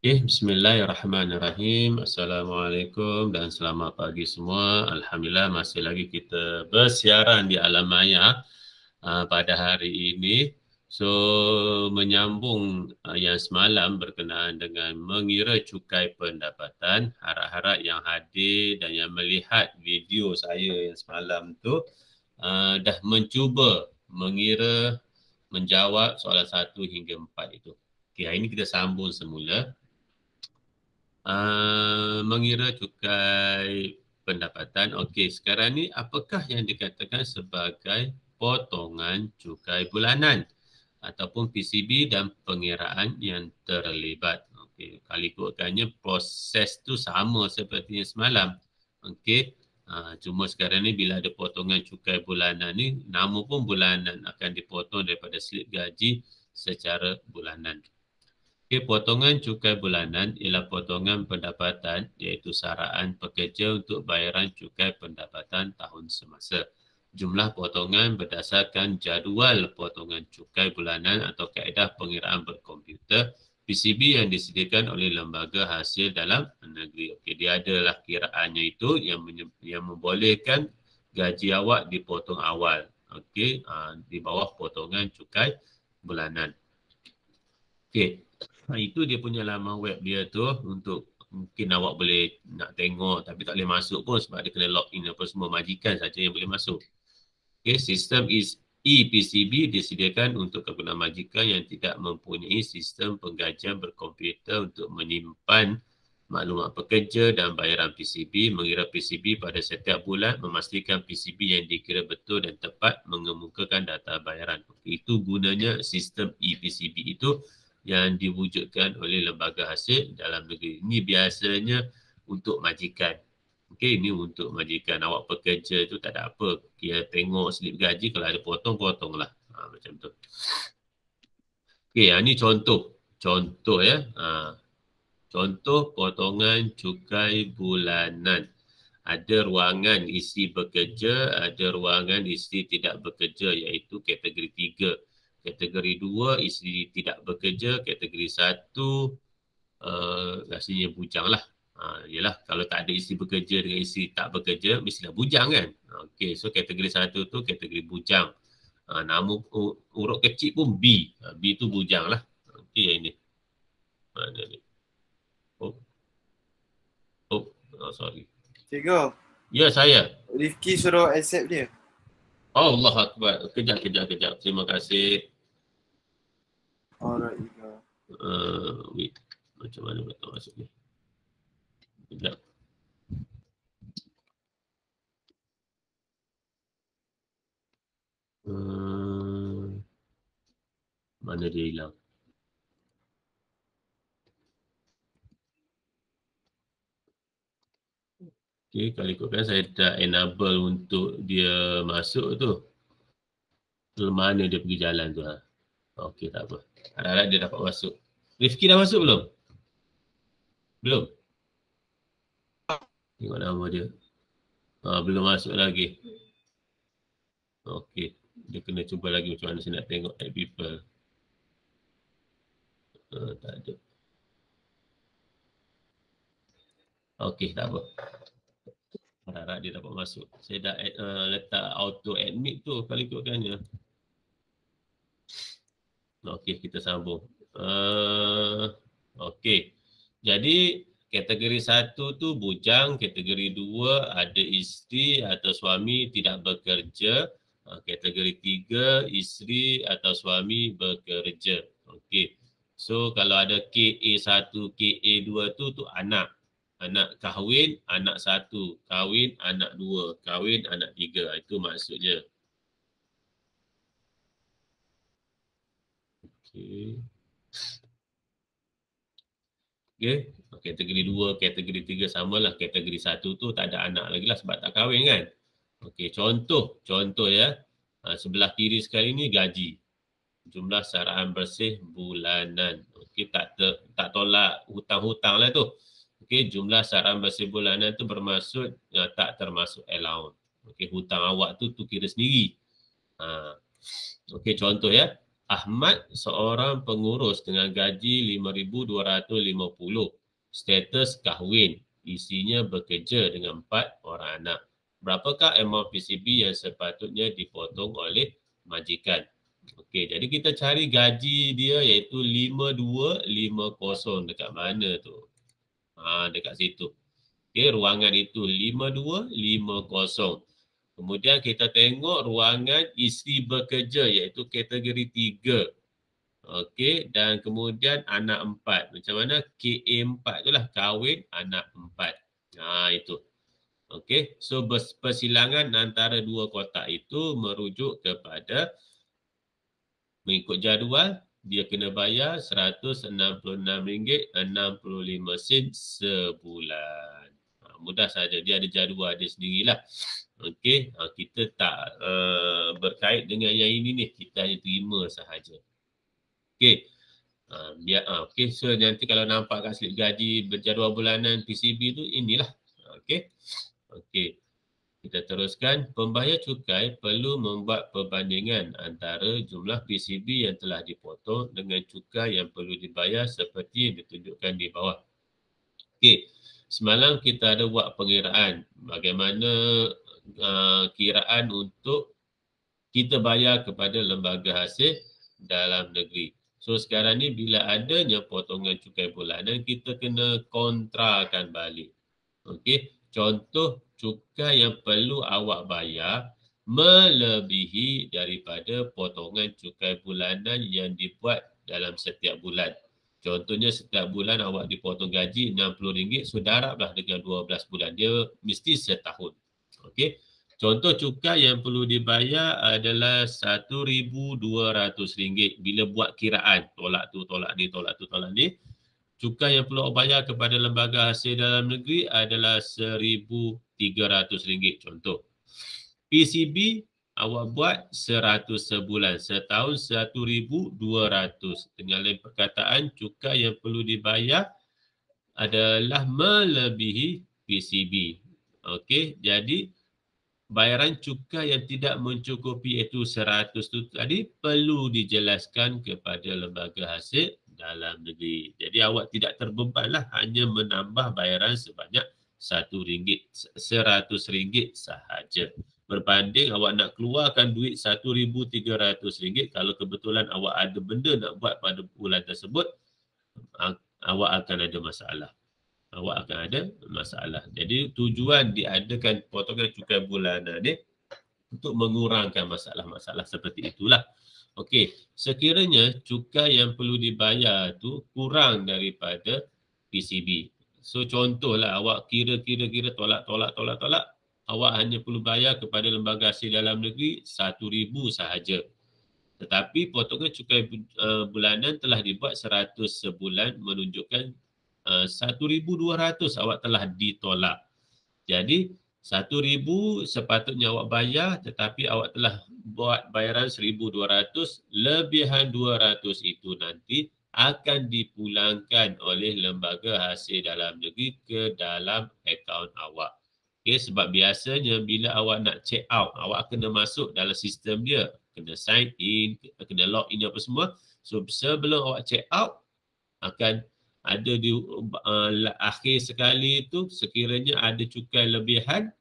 Bismillahirrahmanirrahim. Assalamualaikum dan selamat pagi semua. Alhamdulillah masih lagi kita bersiaran di alam maya pada hari ini. So menyambung yang semalam berkenaan dengan mengira cukai pendapatan, harap-harap yang hadir dan yang melihat video saya yang semalam tu dah mencuba mengira menjawab soalan 1 hingga 4 itu. Okey, hari ini kita sambung semula. Mengira cukai pendapatan. Okey, sekarang ni apakah yang dikatakan sebagai potongan cukai bulanan ataupun PCB dan pengiraan yang terlibat. Okey, kalau ikutkannya proses tu sama seperti yang semalam. Okey, cuma sekarang ni bila ada potongan cukai bulanan ni, nama pun bulanan akan dipotong daripada slip gaji secara bulanan. Okay, potongan cukai bulanan ialah potongan pendapatan iaitu saraan pekerja untuk bayaran cukai pendapatan tahun semasa. Jumlah potongan berdasarkan jadual potongan cukai bulanan atau kaedah pengiraan berkomputer PCB yang disediakan oleh lembaga hasil dalam negeri. Okey, dia adalah kiraannya itu yang membolehkan gaji awak dipotong awal. Okey, di bawah potongan cukai bulanan. Okey. Itu dia punya laman web dia tu untuk mungkin awak boleh nak tengok tapi tak boleh masuk pun sebab dia kena login apa semua, majikan saja yang boleh masuk. Okay, sistem ePCB disediakan untuk kegunaan majikan yang tidak mempunyai sistem penggajian berkomputer untuk menyimpan maklumat pekerja dan bayaran PCB, mengira PCB pada setiap bulan, memastikan PCB yang dikira betul dan tepat, mengemukakan data bayaran. Itu gunanya sistem ePCB itu yang diwujudkan oleh lembaga hasil dalam negeri. Ini biasanya untuk majikan. Okey, ini untuk majikan. Awak pekerja tu tak ada apa. Kira tengok slip gaji, kalau ada potong-potonglah. Macam tu. Okey, ini contoh. Contoh ya. Contoh potongan cukai bulanan. Ada ruangan isi bekerja, ada ruangan isi tidak bekerja iaitu kategori 3. Kategori 2 isi tidak bekerja, kategori 1 rasanya bujang lah. Yalah, kalau tak ada isi bekerja dengan isi tak bekerja, mestilah bujang kan. Okey, so kategori 1 tu kategori bujang. Nama urut kecil pun B. B tu bujang lah. Okey, yang ini. Mana ni? Sorry. Cikgu. Ya, saya. Rifki suruh accept dia. Oh, Allah Akbar. Kejap. Terima kasih. Alright, Cikgu. Wait. Macam mana nak masuk ni? Kejap. Mana dia hilang? Okay, kalau ikutkan saya dah enable untuk dia masuk tu. Mana dia pergi jalan tu ha? Okey, tak apa. Harap-harap dia dapat masuk. Rifki dah masuk belum? Belum? Tengok nama dia. Belum masuk lagi. Okey. Dia kena cuba lagi macam mana saya nak tengok add people. Tak ada. Okey, tak apa. Harap-harap dia dapat masuk. Saya dah letak auto admit tu kalau ikutkannya. Okey, kita sambung. Okey. Jadi kategori 1 tu bujang, kategori 2 ada isteri atau suami tidak bekerja, kategori 3 isteri atau suami bekerja. Okey. So kalau ada KA1, KA2 tu anak. Anak kahwin, anak 1, kahwin, anak 2, kahwin, anak 3. Itu maksudnya. Okey. Okey, kategori 2, kategori 3 samalah. Kategori 1 tu tak ada anak lagi lah sebab tak kahwin kan. Okey, contoh ya. Sebelah kiri sekali ni gaji. Jumlah saraan bersih bulanan. Okey, tak tolak hutang-hutang lah tu. Okey, jumlah saraan bersih bulanan tu bermaksud tak termasuk allowance. Okey, hutang awak tu kira sendiri. Okey, contoh ya. Ahmad seorang pengurus dengan gaji 5,250. Status kahwin. Isinya bekerja dengan 4 orang anak. Berapakah amount PCB yang sepatutnya dipotong oleh majikan? Okey, jadi kita cari gaji dia iaitu 5250. Dekat mana tu? Dekat situ. Okey, ruangan itu 5250. Kemudian kita tengok ruangan isteri bekerja iaitu kategori 3. Okey, dan kemudian anak 4. Macam mana? KA 4 tu lah, kahwin anak 4. Itu. Okey, so persilangan antara dua kotak itu merujuk kepada mengikut jadual, dia kena bayar RM166.65 sebulan. Mudah saja, dia ada jadual dia sendirilah. Okey, kita tak berkait dengan yang ini ni, kita hanya terima sahaja. Okey. Okey, so nanti kalau nampak kat slip gaji berjadual bulanan PCB tu inilah. Okey. Okey. Kita teruskan, pembayar cukai perlu membuat perbandingan antara jumlah PCB yang telah dipotong dengan cukai yang perlu dibayar seperti yang ditunjukkan di bawah. Okey, semalam kita ada buat pengiraan bagaimana kiraan untuk kita bayar kepada lembaga hasil dalam negeri. So sekarang ni bila adanya potongan cukai bulanan, kita kena kontrakan balik. Okey, contoh cukai yang perlu awak bayar melebihi daripada potongan cukai bulanan yang dibuat dalam setiap bulan. Contohnya setiap bulan awak dipotong gaji RM60, so darablah dengan 12 bulan. Dia mesti setahun. Okey. Contoh cukai yang perlu dibayar adalah RM1,200 bila buat kiraan. Tolak tu, tolak ni, tolak tu, tolak ni. Cukai yang perlu bayar kepada lembaga hasil dalam negeri adalah RM1,300 contoh. PCB awak buat 100 sebulan, setahun 1,200. Dengan lain perkataan, cukai yang perlu dibayar adalah melebihi PCB. Okey, jadi bayaran cukai yang tidak mencukupi iaitu 100 tu tadi perlu dijelaskan kepada lembaga hasil dalam negeri. Jadi awak tidak terbebanlah hanya menambah bayaran sebanyak RM100 sahaja. Berbanding awak nak keluarkan duit RM1,300, kalau kebetulan awak ada benda nak buat pada bulan tersebut, awak akan ada masalah. Jadi tujuan diadakan potongan cukai bulanan ni untuk mengurangkan masalah-masalah seperti itulah. Okey, sekiranya cukai yang perlu dibayar tu kurang daripada PCB. So contohlah awak kira tolak, awak hanya perlu bayar kepada lembaga hasil dalam negeri RM1,000 sahaja. Tetapi potongan cukai bulanan telah dibuat 100 sebulan menunjukkan 1,200 awak telah ditolak. Jadi 1,000 sepatutnya awak bayar tetapi awak telah buat bayaran 1,200, lebihan 200 itu nanti akan dipulangkan oleh lembaga hasil dalam negeri ke dalam akaun awak. Okay, sebab biasanya bila awak nak check out, awak kena masuk dalam sistem dia. Kena sign in, kena log in apa semua. So sebelum awak check out, akan ada di akhir sekali itu sekiranya ada cukai lebihan,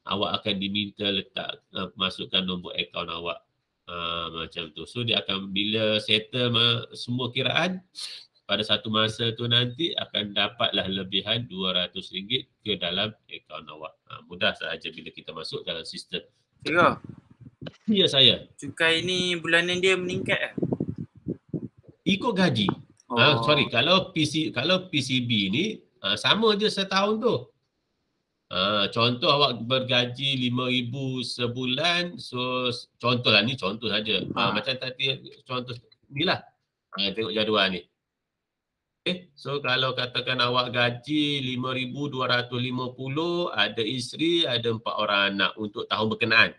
awak akan diminta letak masukkan nombor akaun awak macam tu. So dia akan bila settle semua kiraan pada satu masa tu nanti akan dapatlah lebihan RM200 ke dalam akaun awak. Mudah sahaja bila kita masuk dalam sistem. Cikgu, Ya saya. cukai ni bulanan dia meningkat ke? Ikut gaji. Kalau PCB ni sama je setahun tu. Contoh awak bergaji RM5,000 sebulan, so contohlah ni contoh saja. Macam tadi contoh ni lah. Tengok jadual ni. Okay. So kalau katakan awak gaji RM5,250, ada isteri, ada 4 orang anak untuk tahun berkenaan.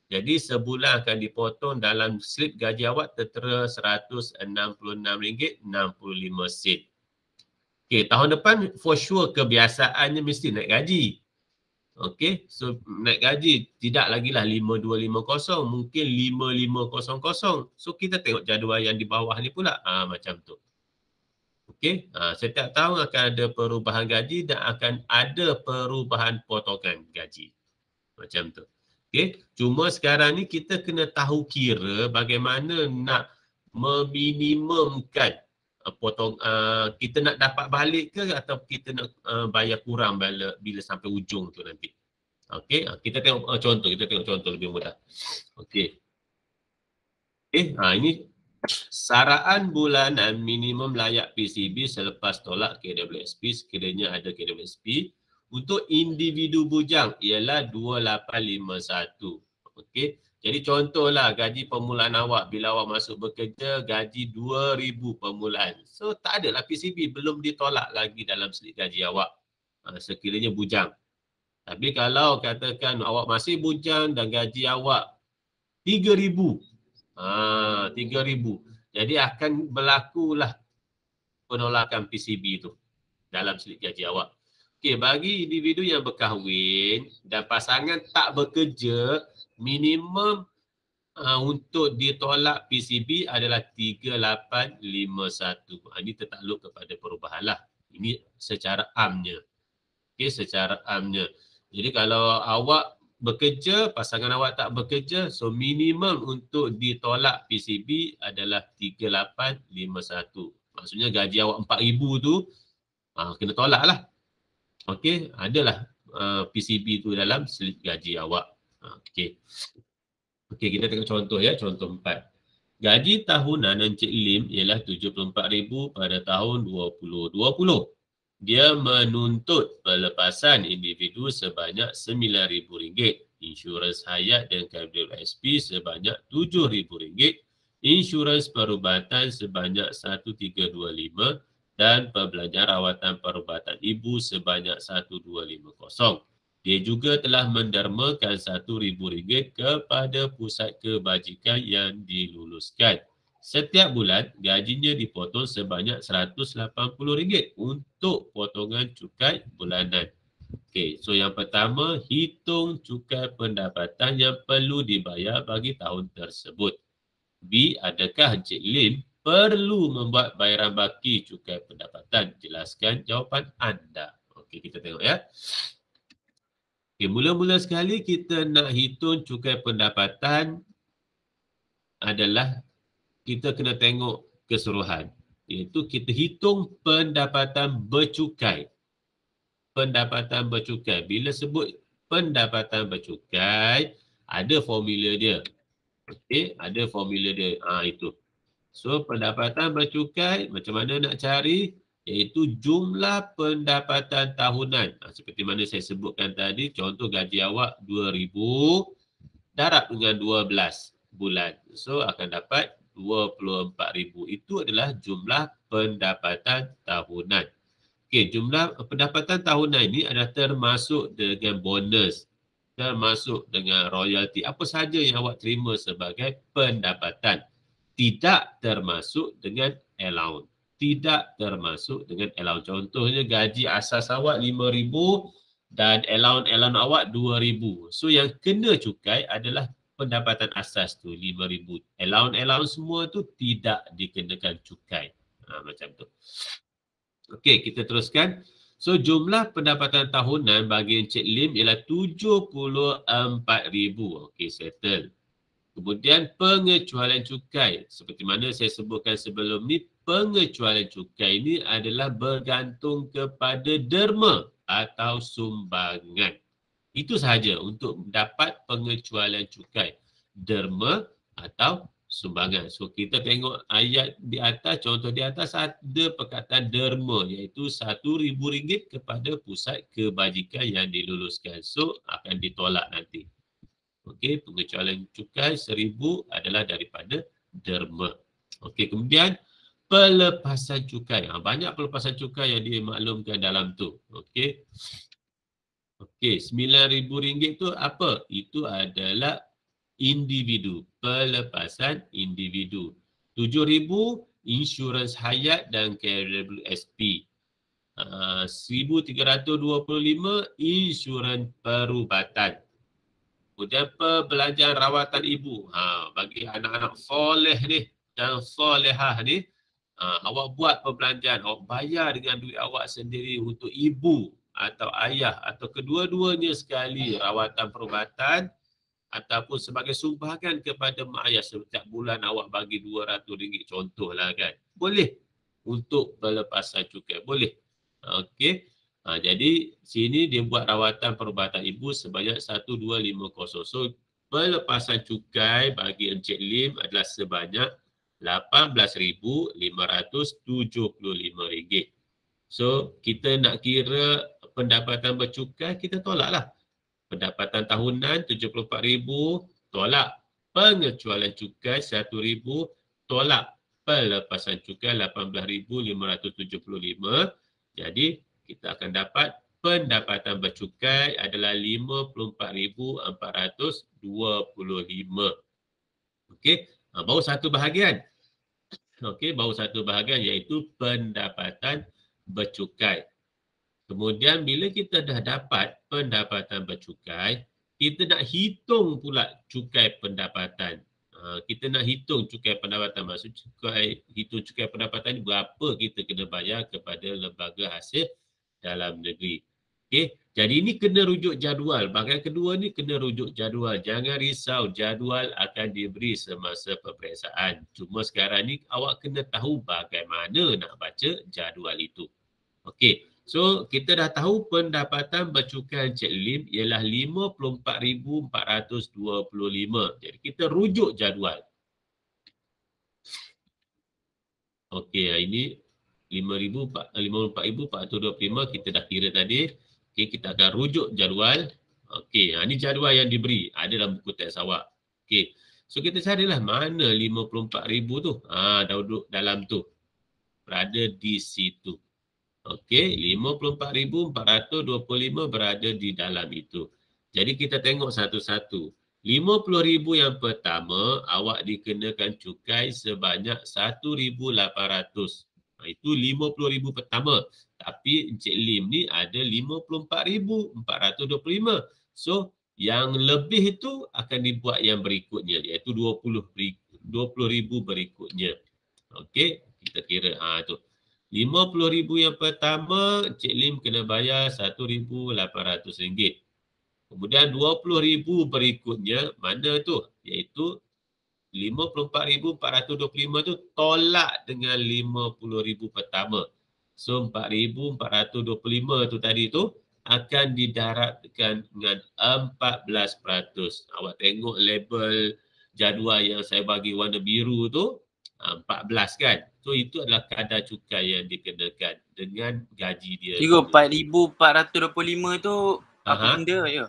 Jadi sebulan akan dipotong dalam slip gaji awak tertera RM166.65. Okey, tahun depan for sure kebiasaannya mesti naik gaji. Okey, so naik gaji tidak lagi lah 5250, mungkin 5500. So kita tengok jadual yang di bawah ni pula. Macam tu. Okey, setiap tahun akan ada perubahan gaji dan akan ada perubahan potongan gaji. Macam tu. Okey, cuma sekarang ni kita kena tahu kira bagaimana nak meminimumkan kita nak dapat balik ke atau kita nak bayar kurang bila sampai ujung tu nanti. Okey, kita tengok contoh lebih mudah. Okey. Ini saraan bulanan minimum layak PCB selepas tolak KWSP sekiranya ada KWSP untuk individu bujang ialah 2851. Okey. Jadi contohlah gaji permulaan awak bila awak masuk bekerja gaji 2000 permulaan. So tak adalah PCB, belum ditolak lagi dalam slip gaji awak sekiranya bujang. Tapi kalau katakan awak masih bujang dan gaji awak 3000. 3000. Jadi akan berlakulah penolakan PCB itu dalam slip gaji awak. Okey, bagi individu yang berkahwin dan pasangan tak bekerja, minimum untuk ditolak PCB adalah 3851. Ini tertakluk kepada perubahan lah. Ini secara amnya. Okey, secara amnya. Jadi kalau awak bekerja, pasangan awak tak bekerja, so minimum untuk ditolak PCB adalah 3851. Maksudnya gaji awak 4000 tu kena tolak lah. Okey, adalah PCB tu dalam slip gaji awak. Okey. Okey, kita tengok contoh ya, contoh 4. Gaji tahunan Encik Lim ialah 74,000 pada tahun 2020. Dia menuntut pelepasan individu sebanyak RM9,000, insurans hayat dan KWSP sebanyak RM7,000, insurans perubatan sebanyak 1325 dan perbelanjaan rawatan perubatan ibu sebanyak 1250. Dia juga telah mendermakan RM1,000 kepada pusat kebajikan yang diluluskan. Setiap bulan, gajinya dipotong sebanyak RM180 untuk potongan cukai bulanan. Okey, so yang pertama, hitung cukai pendapatan yang perlu dibayar bagi tahun tersebut. B, adakah Encik Lim perlu membuat bayaran baki cukai pendapatan? Jelaskan jawapan anda. Okey, kita tengok ya. Okay, mula-mula sekali kita nak hitung cukai pendapatan adalah kita kena tengok keseluruhan. Iaitu kita hitung pendapatan bercukai. Pendapatan bercukai. Bila sebut pendapatan bercukai, ada formula dia. Okey, ada formula dia. Itu. So, pendapatan bercukai, macam mana nak cari? Iaitu jumlah pendapatan tahunan. Seperti mana saya sebutkan tadi, contoh gaji awak 2,000 darab dengan 12 bulan. So akan dapat 24,000. Itu adalah jumlah pendapatan tahunan. Okey, jumlah pendapatan tahunan ini adalah termasuk dengan bonus, termasuk dengan royalti, apa saja yang awak terima sebagai pendapatan. Tidak termasuk dengan allowance. Tidak termasuk dengan allowance. Contohnya gaji asas awak 5,000 dan allowance awak 2,000. So yang kena cukai adalah pendapatan asas tu 5,000. Allowance semua tu tidak dikenakan cukai. Macam tu. Okey, kita teruskan. So jumlah pendapatan tahunan bagi Encik Lim ialah 74,000. Okey, settle. Kemudian pengecualian cukai. Seperti mana saya sebutkan sebelum ni, pengecualian cukai ini adalah bergantung kepada derma atau sumbangan. Itu sahaja untuk dapat pengecualian cukai. Derma atau sumbangan. So kita tengok ayat di atas, contoh di atas ada perkataan derma iaitu RM1,000 kepada pusat kebajikan yang diluluskan. So akan ditolak nanti. Okey, pengecualian cukai 1,000 adalah daripada derma. Okey, kemudian pelepasan cukai. Banyak pelepasan cukai yang dimaklumkan dalam tu. Okey. Okey, RM9,000 tu apa? Itu adalah individu, pelepasan individu. RM7,000 insurans hayat dan KWSP. 1325 insurans perubatan. Kemudian perbelanjaan rawatan ibu. Bagi anak-anak soleh ni, yang solehah ni, awak buat perbelanjaan, awak bayar dengan duit awak sendiri untuk ibu atau ayah atau kedua-duanya sekali rawatan perubatan ataupun sebagai sumbangan kepada mak ayah setiap bulan awak bagi RM200 contohlah kan. Boleh untuk pelepasan cukai, boleh. Okey. Jadi sini dia buat rawatan perubatan ibu sebanyak 1250. So pelepasan cukai bagi Encik Lim adalah sebanyak RM18,575. So kita nak kira pendapatan bercukai, kita tolaklah. Pendapatan tahunan RM74,000 tolak. Pengecualian cukai RM1,000 tolak. Pelepasan cukai RM18,575. Jadi kita akan dapat pendapatan bercukai adalah RM54,425. Okey, baru satu bahagian. Okey, baru satu bahagian iaitu pendapatan bercukai. Kemudian bila kita dah dapat pendapatan bercukai, kita nak hitung pula cukai pendapatan. Kita nak hitung cukai pendapatan, maksud hitung cukai pendapatan ni berapa kita kena bayar kepada lembaga hasil dalam negeri. Okey, jadi ini kena rujuk jadual. Bahagian kedua ni kena rujuk jadual. Jangan risau, jadual akan diberi semasa peperiksaan. Cuma sekarang ni awak kena tahu bagaimana nak baca jadual itu. Okey, so kita dah tahu pendapatan bercukai Encik Lim ialah RM54,425. Jadi kita rujuk jadual. Okey, ini RM54,425 kita dah kira tadi. Okey, kita akan rujuk jadual. Okey, ini jadual yang diberi. Ada dalam buku teks awak. Okey, so kita carilah mana RM54,000 tu. Dah duduk dalam tu. Berada di situ. Okey, RM54,425 berada di dalam itu. Jadi kita tengok satu-satu. RM50,000 yang pertama, awak dikenakan cukai sebanyak RM1,800. Itu RM50,000 pertama. Tapi Encik Lim ni ada RM54,425. So, yang lebih itu akan dibuat yang berikutnya, iaitu RM20,000 berikutnya. Okey, kita kira. Tu. RM50,000 yang pertama, Encik Lim kena bayar RM1,800. Kemudian RM20,000 berikutnya, mana tu? Iaitu RM54,425 tu tolak dengan RM50,000 pertama. So RM4,425 tu tadi tu akan didarabkan dengan 14%. Awak tengok label jadual yang saya bagi warna biru tu, 14 kan? So itu adalah kadar cukai yang dikenakan dengan gaji dia. Kira RM4,425 tu apa benda ya?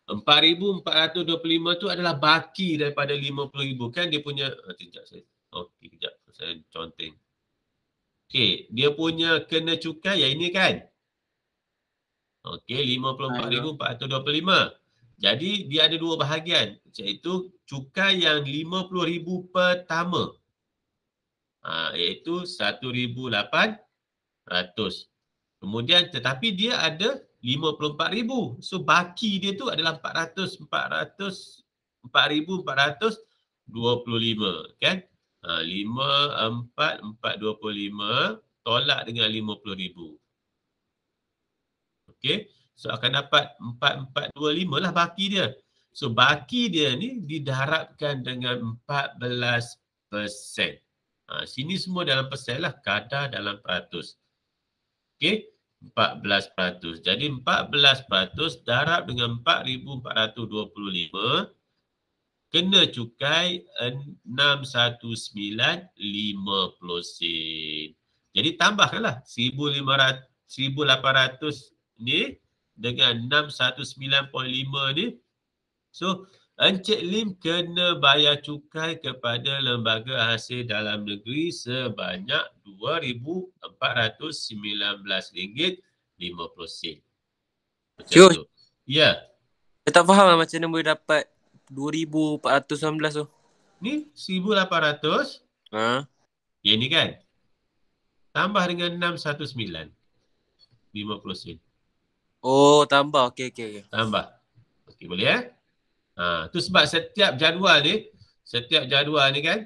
RM4,425 tu adalah baki daripada RM50,000 kan dia punya. Sekejap saya. Okey, kejap saya conteng. Okey, dia punya kena cukai yang ini kan? Okey, RM54,425. Jadi dia ada dua bahagian, iaitu cukai yang RM50,000 pertama. Iaitu RM1,800. Kemudian tetapi dia ada RM54,000. So baki dia tu adalah RM4,425 kan? 54,425 tolak dengan RM50,000. Okey. So akan dapat 4,425 lah baki dia. So baki dia ni didarabkan dengan 14%. Sini semua dalam persen lah, kadar dalam peratus. Okey, 14%. Jadi 14% darab dengan 4,425 kena cukai 619.50 sen. Jadi tambahkanlah 1,800 ni dengan 619.5 ni. So Encik Lim kena bayar cukai kepada lembaga hasil dalam negeri sebanyak RM2,419.50. Syul. Ya. Saya tak faham lah macam mana boleh dapat 2,419 tu. Ni 1,800. Ha? Yang ni kan? Tambah dengan 619. 50 sen. Oh, tambah. Okey. Tambah. Okey, boleh tu sebab setiap jadual ni kan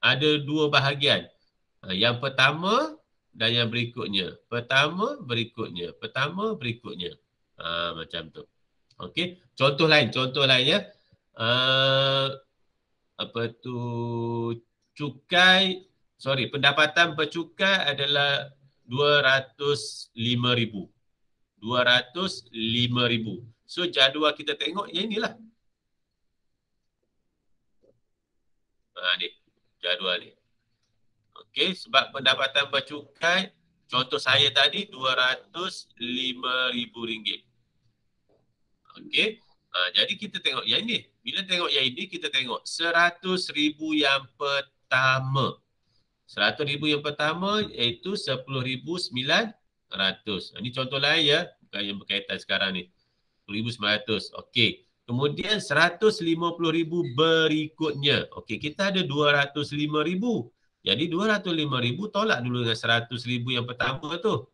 ada dua bahagian. Yang pertama dan yang berikutnya. Pertama berikutnya. Macam tu. Okey. Contoh lain ya. Uh, apa tu pendapatan bercukai adalah 205,000. 205,000. So jadual kita tengok yang inilah. Ni jadual ni. Okey, sebab pendapatan bercukai contoh saya tadi RM205,000. Okey. Jadi kita tengok yang ini. Bila tengok yang ini kita tengok 100,000 yang pertama. 100,000 yang pertama iaitu 10,900. Ini contoh lain ya, bukan yang berkaitan sekarang ni. 10,900. Okey. Kemudian 150,000 berikutnya. Okey, kita ada 205,000. Jadi 205,000 tolak dulu dengan 100,000 yang pertama tu.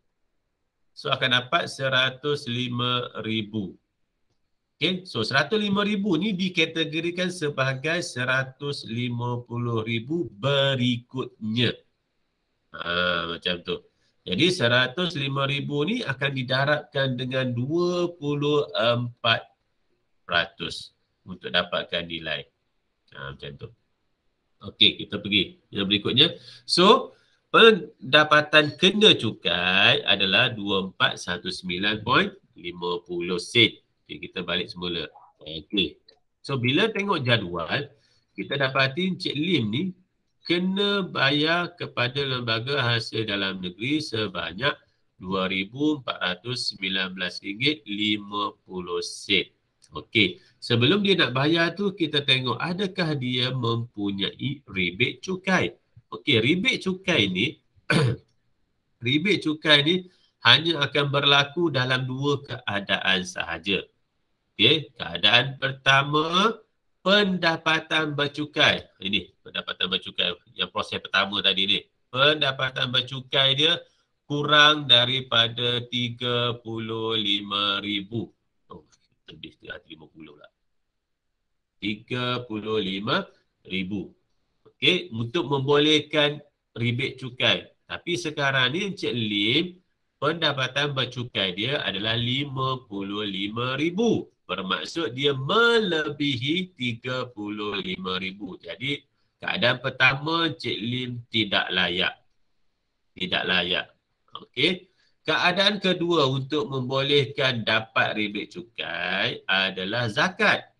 So akan dapat 105,000. Okey, so 105,000 ni dikategorikan sebagai 150,000 berikutnya. Macam tu. Jadi 105,000 ni akan didarabkan dengan 24% untuk dapatkan nilai. Macam tu. Okey, kita pergi yang berikutnya. So, pendapatan kena cukai adalah 2419.50 sen. Okey, kita balik semula. Okey. So, bila tengok jadual, kita dapatin Encik Lim ni kena bayar kepada lembaga hasil dalam negeri sebanyak RM2,419.50. Okey, sebelum dia nak bayar tu kita tengok adakah dia mempunyai rebate cukai. Okey, rebate cukai ni hanya akan berlaku dalam dua keadaan sahaja. Okey, keadaan pertama pendapatan bercukai. Ini pendapatan bercukai yang proses pertama tadi ni. Pendapatan bercukai dia kurang daripada 35,000. Lebih 50 lah. 35,000. Okey, untuk membolehkan rebate cukai. Tapi sekarang ni Encik Lim, pendapatan bercukai dia adalah 55,000. Bermaksud dia melebihi 35,000. Jadi keadaan pertama Encik Lim tidak layak. Okey. Keadaan kedua untuk membolehkan dapat rebate cukai adalah zakat.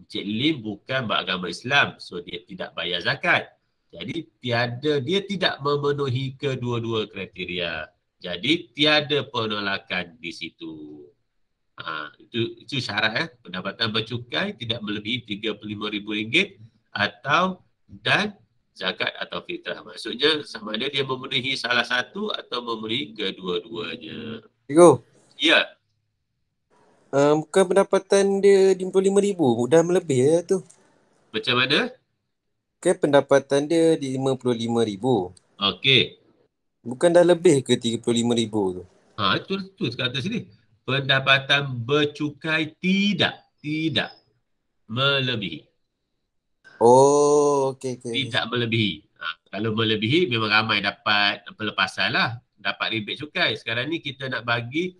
Encik Lim bukan beragama Islam, so dia tidak bayar zakat. Jadi dia tidak memenuhi kedua-dua kriteria. Jadi tiada penolakan di situ. Itu syarat pendapatan bercukai tidak melebihi RM35,000 dan zakat atau fitrah. Maksudnya sama ada dia memenuhi salah satu atau memenuhi kedua-duanya. Cikgu. Ya. Bukan pendapatan dia RM55,000. Dah melebih ya tu. Macam mana? Kan pendapatan dia RM55,000. Okey. Bukan dah lebih ke RM35,000 tu? Itu kata sini. Pendapatan bercukai tidak melebihi. Oh, okey. Tidak melebihi. Kalau melebihi memang ramai dapat pelepasan lah. Dapat rebate cukai. Sekarang ni kita nak bagi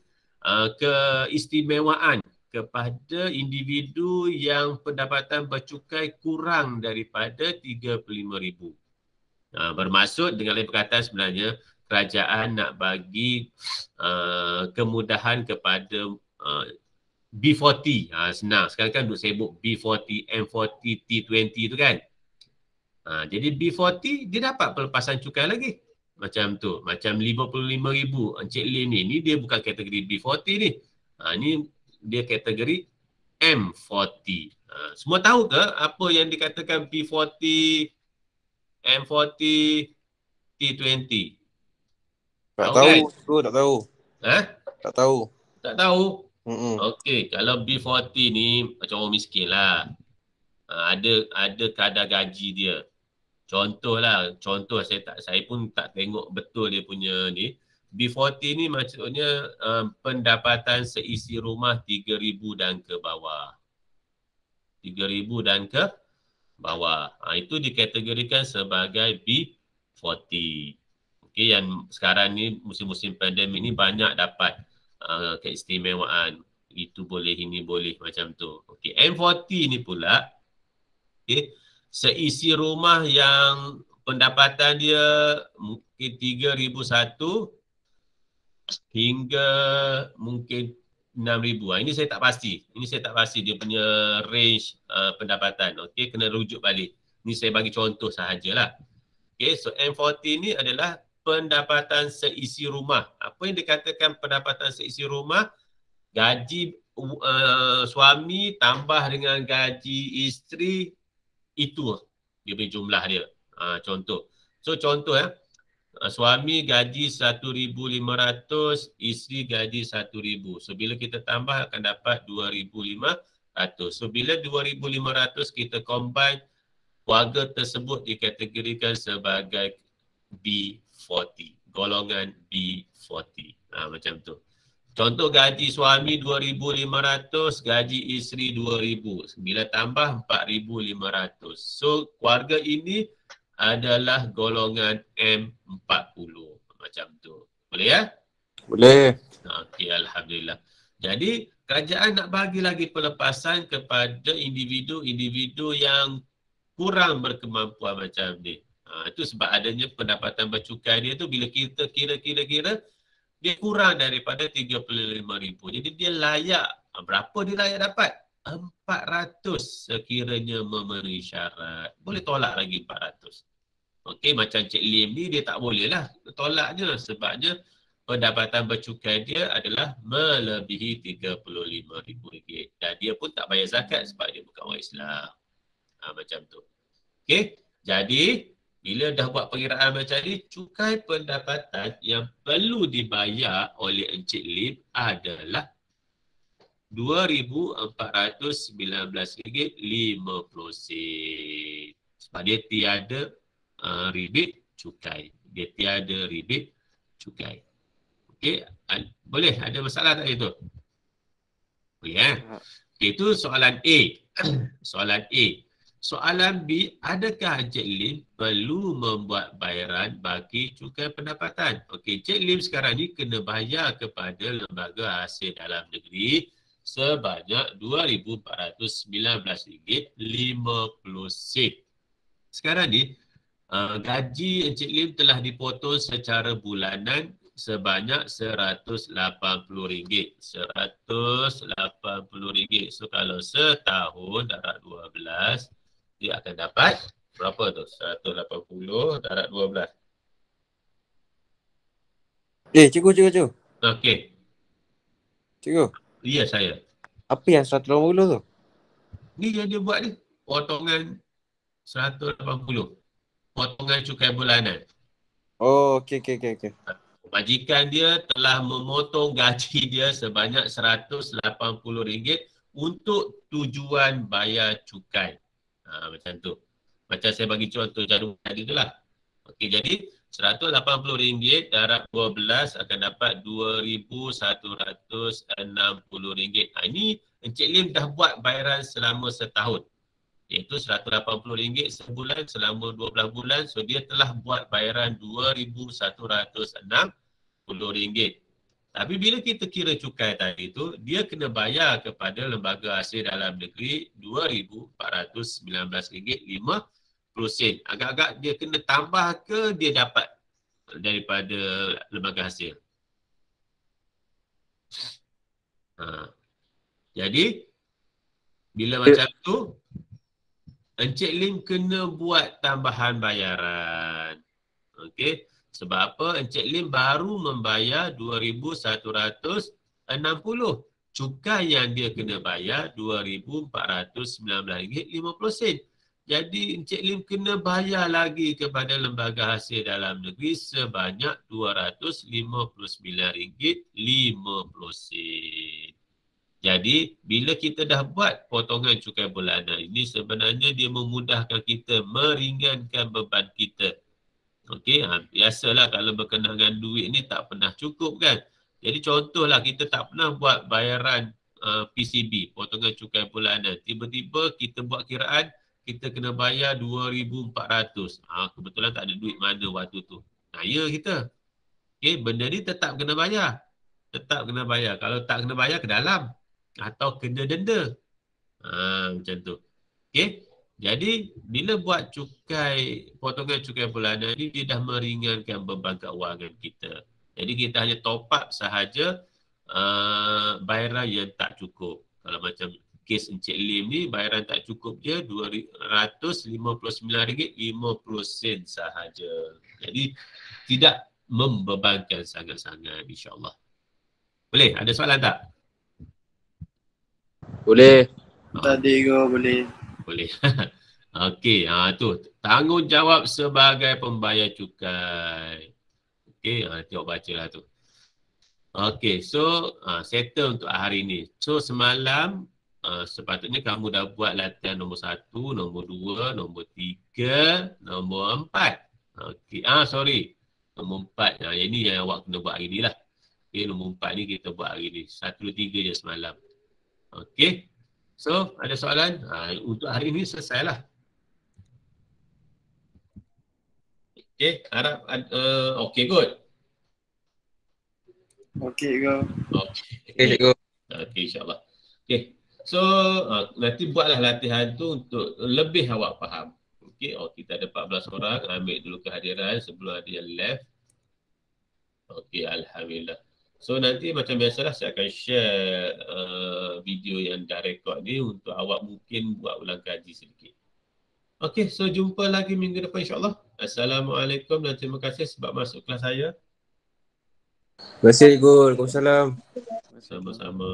keistimewaan kepada individu yang pendapatan bercukai kurang daripada 35,000. Bermaksud dengan lain perkataan sebenarnya kerajaan nak bagi kemudahan kepada B40. Senang. Sekarang kan duk sibuk B40, M40, T20 tu kan. Jadi B40 dia dapat pelepasan cukai lagi. Macam tu. Macam 55,000 Encik Lim ni dia bukan kategori B40 ni. Ni dia kategori M40. Semua tahu ke apa yang dikatakan B40, M40, T20? Tak tahu. Tak tahu. Tak tahu. Tak tahu? Okey, kalau B40 ni macam orang miskin lah. Ada kadar gaji dia. Contoh saya pun tak tengok betul dia punya ni. B40 ni maksudnya pendapatan seisi rumah 3,000 dan ke bawah. 3,000 dan ke bawah. Itu dikategorikan sebagai B40. Okey, yang sekarang ni musim-musim pandemik ni banyak dapat keistimewaan. Itu boleh, ini boleh, macam tu. Okey, M40 ni pula, okey, seisi rumah yang pendapatan dia mungkin 3,001 hingga mungkin 6,000. Ini saya tak pasti. Ini saya tak pasti dia punya range pendapatan. Okey, kena rujuk balik. Ini saya bagi contoh sahajalah. Okey, so M40 ni adalah pendapatan seisi rumah. Apa yang dikatakan pendapatan seisi rumah? Gaji suami tambah dengan gaji isteri, itu dia punya jumlah dia. Contoh. So contoh suami gaji 1,500, isteri gaji 1,000. So bila kita tambah akan dapat 2,500. So bila 2,500 kita combine, keluarga tersebut dikategorikan sebagai B40. Golongan B40. Macam tu. Contoh gaji suami 2,500, gaji isteri 2,000. Bila tambah 4,500. So keluarga ini adalah golongan M40. Macam tu. Boleh ya? Boleh. Okey, Alhamdulillah. Jadi kerajaan nak bagi lagi pelepasan kepada individu-individu yang kurang berkemampuan macam ni. Itu sebab adanya pendapatan bercukai dia tu bila kita kira-kira dia kurang daripada 35,000. Jadi dia layak. Berapa dia layak dapat? 400 sekiranya memenuhi syarat. Boleh tolak lagi 400. Okey, macam Cik Lim ni dia tak boleh lah tolaknya sebabnya pendapatan bercukai dia adalah melebihi RM35,000. Dan dia pun tak bayar zakat sebab dia bukan orang Islam. Macam tu. Okey, jadi bila dah buat perkiraan macam ni, cukai pendapatan yang perlu dibayar oleh Encik Lim adalah RM2,419.50. Sebab dia tiada rebate cukai. Dia tiada rebate cukai. Okey, boleh? Ada masalah tak itu? Boleh Okay, itu soalan A. Soalan A. Soalan B, adakah Encik Lim perlu membuat bayaran bagi cukai pendapatan? Okey, Encik Lim sekarang ni kena bayar kepada Lembaga Hasil Dalam Negeri sebanyak RM2,419.50. Sekarang ni, gaji Encik Lim telah dipotong secara bulanan sebanyak RM180. RM180. So kalau setahun darab 12, dia akan dapat berapa tu? 180 darab 12. Cikgu. Okey. Cikgu. Ya, saya. Apa yang 180 tu? Ni yang dia buat ni. Potongan 180. Potongan cukai bulanan. Oh, okey. Majikan dia telah memotong gaji dia sebanyak RM180 untuk tujuan bayar cukai. Macam tu. Macam saya bagi contoh jadual tadi tu lah. Okey, jadi RM180 darab 12 akan dapat RM2,160. Ini Encik Lim dah buat bayaran selama setahun. Iaitu RM180 sebulan selama 12 bulan. So dia telah buat bayaran RM2,160. Tapi bila kita kira cukai tadi tu, dia kena bayar kepada Lembaga Hasil Dalam Negeri RM2,419.50. Agak-agak dia kena tambah ke dia dapat daripada Lembaga Hasil? Jadi, bila macam tu, Encik Lim kena buat tambahan bayaran. Okey. Sebab apa? Encik Lim baru membayar RM2,160. Cukai yang dia kena bayar RM2,419.50. Jadi Encik Lim kena bayar lagi kepada Lembaga Hasil Dalam Negeri sebanyak RM259.50. Jadi bila kita dah buat potongan cukai bulanan ini, sebenarnya dia memudahkan kita, meringankan beban kita. Okey, biasalah kalau berkenaan dengan duit ni tak pernah cukup kan. Jadi contohlah kita tak pernah buat bayaran PCB, potongan cukai bulanan. Tiba-tiba kita buat kiraan, kita kena bayar 2,400. Kebetulan tak ada duit mana waktu tu. Ya kita. Okey, benda ni tetap kena bayar. Tetap kena bayar. Kalau tak kena bayar ke dalam atau kena denda. Macam tu. Okey. Jadi bila buat cukai, potongan cukai bulanan ni dia dah meringankan beban keuangan kita. Jadi kita hanya top up sahaja bayaran yang tak cukup. Kalau macam kes Encik Lim ni bayaran tak cukup je RM259.50 sahaja. Jadi tidak membebankan sangat-sangat, insya-Allah. Boleh? Ada soalan tak? Boleh. Tadi go boleh. Boleh. Okey, tu tanggungjawab sebagai pembayar cukai. Okey, tengok bacalah tu. Okey, so settle untuk hari ni. So semalam sepatutnya kamu dah buat latihan nombor 1, nombor 2, nombor 3, nombor 4. Okey, sorry. Nombor 4. Yang ini yang awak kena buat hari ni lah. Okey, nombor 4 ni kita buat hari ni. 1, 2, 3 je semalam. Okey. So, ada soalan? Untuk hari ni selesailah. Okay, harap okay, good. Okay go. Okay, cikgu. Okay, insyaAllah. Okay, so nanti buatlah latihan tu untuk lebih awak faham. Okay, kita ada 14 orang. Ambil dulu kehadiran sebelum ada yang left. Okay, Alhamdulillah. So nanti macam biasalah saya akan share video yang dah rekod ni untuk awak mungkin buat ulang kaji sedikit. Okey, so jumpa lagi minggu depan insyaAllah. Assalamualaikum dan terima kasih sebab masuk kelas saya. Terima kasih, Cikgu. Waalaikumsalam. Sama-sama.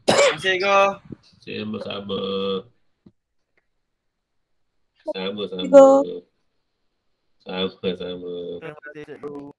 Terima kasih go. Sama-sama. Sama-sama. Cikgu. Sama-sama. Terima kasih cikgu.